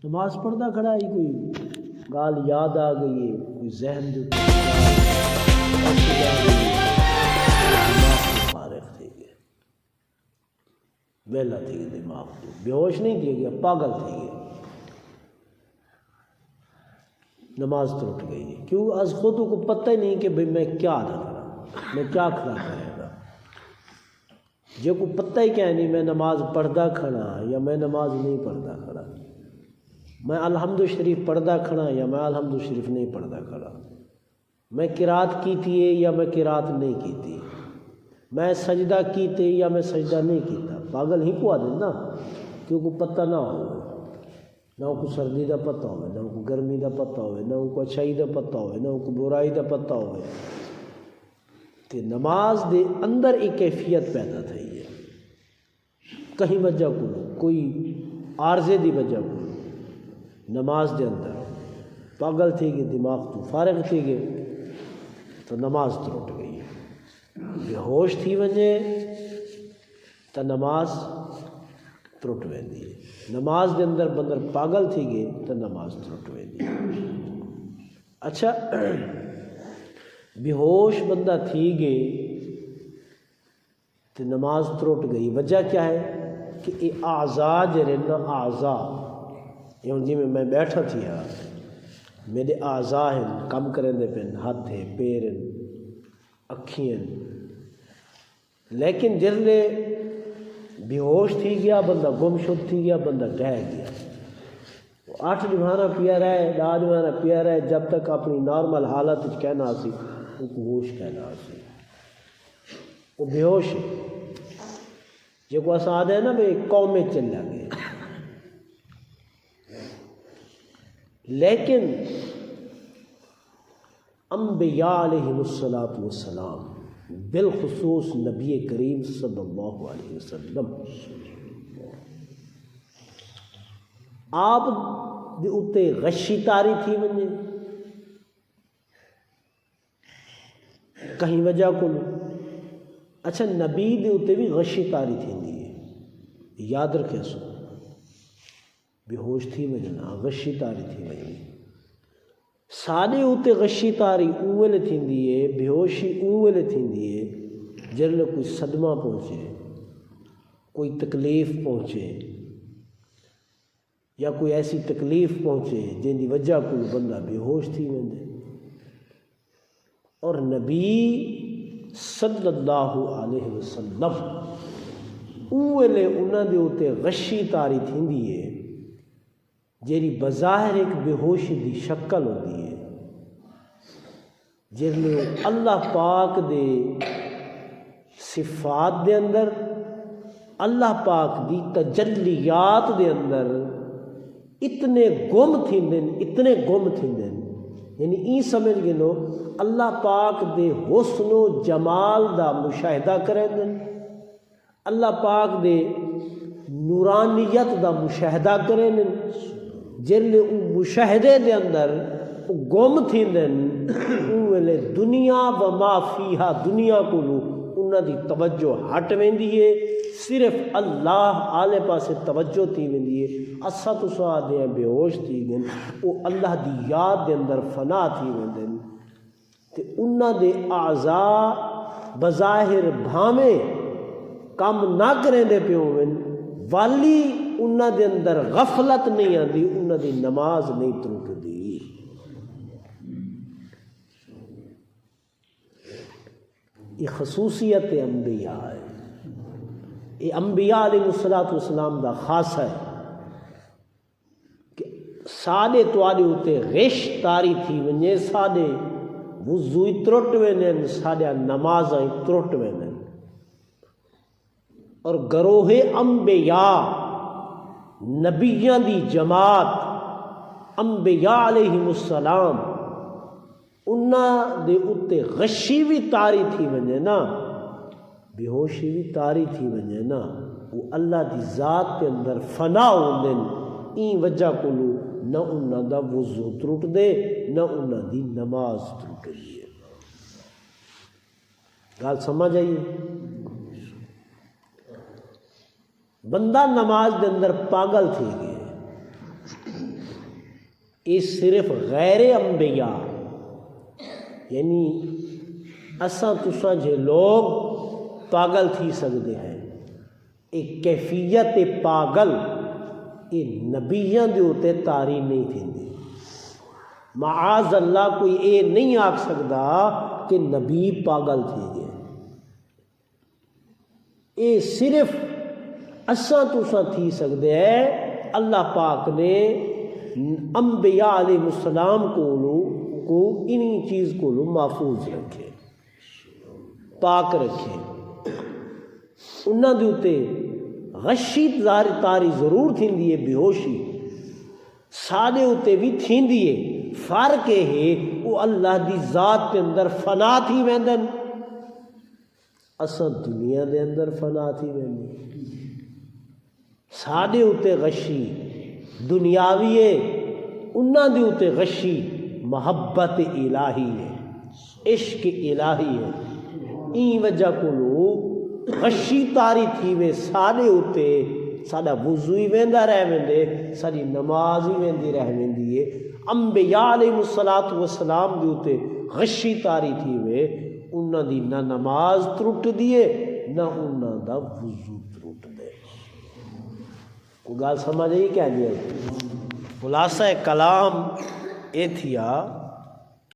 نماز پڑھتا کھڑا ہی کوئی گال یاد آ گئی ہے، کوئی ذہن جو فارغ تھی گیا، ویلا تھی گیا، دماغ تو بے ہوش نہیں تھی گیا، پاگل تھی گیا، نماز ٹوٹ گئی ہے۔ کیوں؟ از خود کو پتہ ہی نہیں کہ بھئی میں کیا ادا کرا، میں کیا کھڑا کرے گا، جو کو پتہ ہی کیا نہیں میں نماز پڑھدا کھڑا یا میں نماز نہیں پڑھدا کھڑا، میں الحمد شریف پڑھدا کھڑا یا میں الحمد شریف نہیں پڑھدا کھڑا، میں قرات کی تھی یا میں قرات نہیں کی تھی، میں سجدہ کیتے یا میں سجدہ نہیں کیتا۔ پاگل ہی کو آدھے نا، کیونکہ پتہ نہ ہو، نہ کو سردی دا پتہ ہوئے، نہ کو گرمی دا پتہ ہوئے، نہ کو اچھائی دا پتہ ہوئے، نہ کو برائی دا پتہ ہوئے، کہ نماز دے اندر ایک کیفیت پیدا تھی ہے، کہیں وجہ کو کوئی عارضے دی وجہ کو نماز دے اندر پاگل تھی گئی، دماغ تو فارغ تھی گئے تو نماز ٹوٹ گئی، بے ہوش تھی ونجے تو نماز ٹوٹ ویندی ہے، نماز دے اندر بندر پاگل تھی گئے تو نماز ٹوٹ ویندی ہے۔ اچھا، بے ہوش بندہ تھی گئے تو نماز ٹوٹ گئی، وجہ کیا ہے کہ یہ اعضاء جڑے نا، اعضاء یوں جی میں بیٹھا تھی میرے اعضاء ہیں کم کریں دے پن، ہاتھ ہیں، پیر ہیں، اکھی ہیں، لیکن جرلے بے ہوش تھی گیا بندہ، گم شد تھی گیا بندہ، ڈہ گیا، 8 دمانا پیا رہے، 10 دمانا پیا رہے، جب تک اپنی نارمل حالت کہنا سی وہ ہوش کہنا سی، وہ بے ہوش ہے، جو کو اساں آدھے نا بھئی قوم میں چلا گئے۔ لیکن انبیاء علیہم السلام بالخصوص نبی کریم صلی اللہ علیہ وسلم آپ دے اتے غشی تاری تھی ونجے، کہیں وجہ کو اچھا نبی دے اتے بھی غشی تاری تھی ہے، یاد رکھے سو، بے ہوش تھی وجنا غشی تاری تھی وجنی، سارے اتے غشی تاری اوہلے تھی ہے، بے ہوشی اوہلے تھی ہے جرلے کوئی صدمہ پہنچے، کوئی تکلیف پہنچے یا کوئی ایسی تکلیف پہنچے جن دی وجہ کوئی بندہ بے ہوش تھی وجے، اور نبی صلی اللہ علیہ وسلم اوہلے انہاں دے اتے غشی تاری تھی ہے جیری بظاہر ایک بے ہوشی دی شکل ہوتی ہے، جرلے اللہ پاک دے صفات دے اندر، اللہ پاک دی تجلیات دے اندر اتنے گم تھیندن، یعنی این سمجھ گئے لو اللہ پاک دے حسن و جمال دا مشاہدہ کریں دن، اللہ پاک دے نورانیت دا مشاہدہ کریں دن، جرلے مشاہدے دے اندر گم تھیندن اوہلے دنیا و ما فیہا، دنیا کو انہاں دی توجہ ہٹ ویندی ہے، صرف اللہ آلے پاسے توجہ تھی ویندی ہے، اسا تسا دے بے ہوش تھی گئن، وہ اللہ دی یاد دے اندر فنا تھی ویندن، تے انہاں دے اعضاء بظاہر بھامیں کام نہ کریں دے پیویں، والی انہاں دے اندر غفلت نہیں آندی، انہاں دی نماز نہیں ٹوٹ دی۔ یہ خصوصیت انبیاء ہے، یہ انبیاء علیہ السلام دا خاص ہے کہ سادے توالے ہوتے غش تاری تھی ونجے، سادے وضوئی ترٹ وینن، سادے نمازیں ترٹ وینن، اور گروہ انبیاء نبیاں دی جماعت انبیاء علیہم السلام انہاں دے اتے غشی بھی تاری تھی ونجے نا، بے ہوشی بھی تاری تھی ونجے نا، وہ اللہ دی ذات کے اندر فنا ہوندن، این وجہ کو نہ انہاں دا وضو ترٹ دے نہ انہاں دی نماز ترٹ دی ہے۔ گال سمجھ آئیے، بندہ نماز دے اندر پاگل تھی گئے، یہ صرف غیر انبیاء یعنی اساں تساں جے لوگ پاگل تھی سکتے ہیں، ایک کیفیت پاگل یہ نبیاں دے اوتے طاری نہیں تھیندی۔ معاذ اللہ کوئی یہ نہیں آکھ سکتا کہ نبی پاگل تھی گئے، یہ صرف اساں تساں تھی سکتے ہیں۔ اللہ پاک نے انبیاء علیہ السلام کو انہی چیز کو محفوظ رکھے، پاک رکھے۔ انہاں دے اوتے غشی تاری ضرور تھیندی ہے، بے ہوشی سادے اوتے بھی تھیندی ہے، فرق یہ ہے وہ اللہ دی ذات کے اندر فنا تھی ویندن، اساں دنیا دے اندر فنا تھی ویندن۔ سادے اوتے غشی دنیاوی ہے، انہاں دے اوتے غشی محبت الہی ہے، عشق الہی ہے۔ این وجہ کو غشی تاری تھی وے ساڈے اوتے، ساڈا وضو ہی ویندا رہ ویندے، ساری نماز ہی ویندی رہ ویندی ہے۔ انبیاء علیہ السلام دے اوتے غشی تاری تھی وے، انہاں دی نہ نماز ترٹ دیے نہ انہاں دا وضو ترٹ دے۔ کوئی گل سمجھ آئی کیا دیا؟ خلاصہ کلام اے تھیا